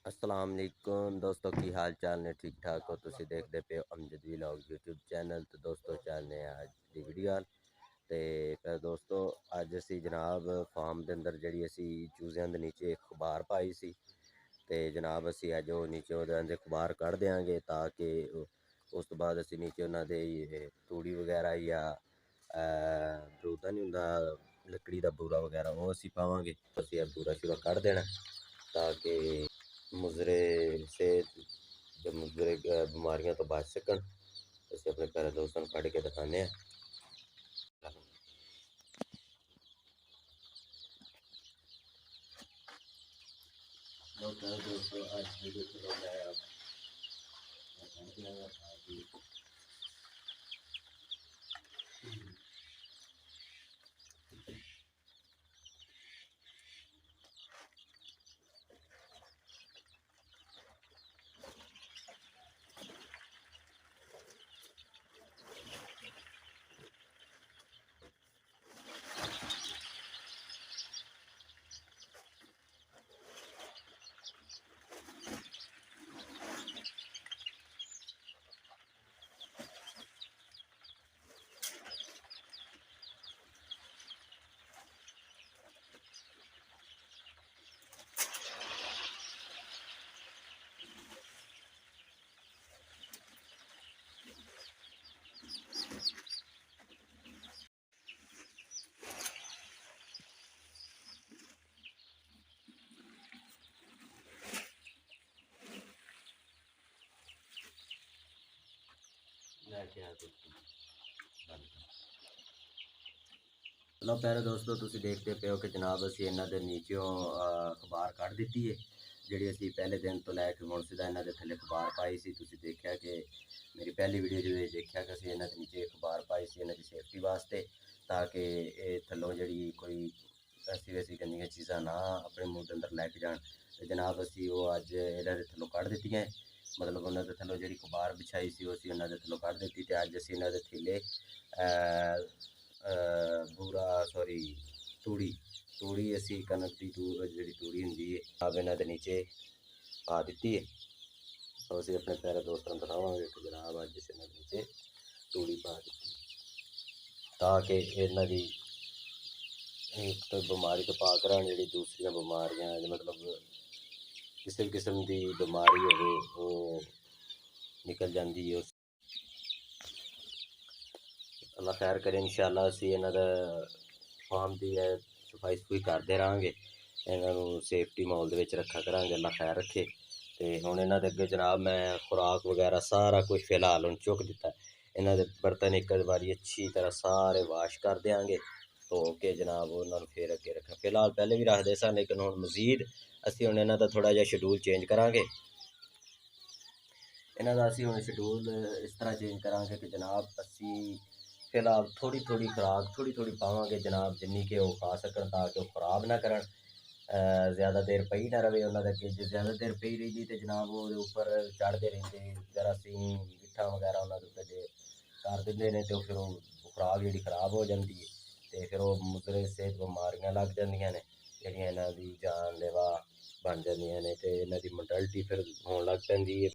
अस्सलाम वालेकुम दोस्तों की हाल चाल ने ठीक ठाक हो। तुसी देखते पे अमजद व्लॉग यूट्यूब चैनल। तो दोस्तों चलने आज दी वीडियो ते फिर दोस्तों अज असी जनाब फार्म के अंदर जी असी चूज़ियां के नीचे अखबार पाई सी ते जनाब असी अज वो नीचे वो अखबार कढ़ देंगे ताकि उस तो बाद असी नीचे उन्होंने तूड़ी वगैरह या बरूदा नहीं होंगे लकड़ी का बूरा वगैरह वो असी पावे। असी बूरा शूरा कढ़ देना ताकि मुजरे से जो मुजरे बीमारियों तो बच सकन। असी अपने प्यारे दोस्तों को कढ़ के दिखाने हैं। दोस्तों लो प्यारे दोस्तों तुसी देखते पे हो कि जनाब असी इन्हों के नीचों अखबार कढ़ दी है जी असी पहले दिन तो लैके हुण सीधा इन्हों के थले अखबार पाई सी। तुसी देखा कि मेरी पहली वीडियो जो देखा कि असी इन्हों के नीचे अखबार पाई सी इन्हों की सेफ्टी वास्ते ताकि थलों जी कोई ऐसी वैसी गंदियां चीज़ा ना अपने मूँह के अंदर लैके जान। तो जनाब असी वो अज इन्हों के थलों कढ़ दी है मतलब उन्होंने थलों जी अखबार बिछाई सी असी उन्होंने थलों कढ़ दी। तो अज असी इन्हों के थेले बूरा सॉरी तूड़ी तूड़ी असी कनक की जी तूड़ी होंगी है अब इन्हों के नीचे पा दी है। तो असी अपने प्यारे दोस्तों को दिखावे कि जनाब अज अस इन्हों के नीचे तूड़ी पा दी ताकि इन्हों की एक तो बीमारी तो पाक रहन जी दूसरिया बीमारियां मतलब किसी किस्म की बीमारी हो वो निकल जाती है। अल्लाह खैर करे इंशाअल्लाह असी इन्हों का फार्म की सफाई सफूई करते रहेंगे इन्हों सेफ्टी माहौल रखा करा। अल्लाह खैर रखे। तो हुण इन्हों के अगे जनाब मैं खुराक वगैरह सारा कुछ फिलहाल हूँ चुक दिता। इन्हों के बर्तन एक बारी अच्छी तरह सारे वाश कर देंगे धो के जनाब उन्होंने फिर अगे रखना। फिलहाल पहले भी रखते सन लेकिन हुण मजीद असी हुण इन्हों का थोड़ा जिहा शेड्यूल चेंज करांगे। इन्हों का असी हुण शेड्यूल इस तरह चेंज करांगे कि जनाब असी फिलहाल थोड़ी थोड़ी खुराक थोड़ी थोड़ी पावांगे जनाब जिन्नी कि वो खा सकन ताकि वो खराब ना करन ज़्यादा देर पई ना रहे उन्होंने अगे। जो ज़्यादा देर पई रही तो जनाब वो उपर चढ़ते रहते जरासीम गिट्ठा वगैरह उन्होंने उत्ते कर देंगे ने तो फिर वो खुराक जी खराब हो जाती है। तो फिर वो मुजरे सेहत बीमारियां लग जांदियां ने जिहड़ियां इन्हां दी जानलेवा बन जांदियां ने ते इन्हां दी मोर्टैलिटी फिर होण लग पैंदी है।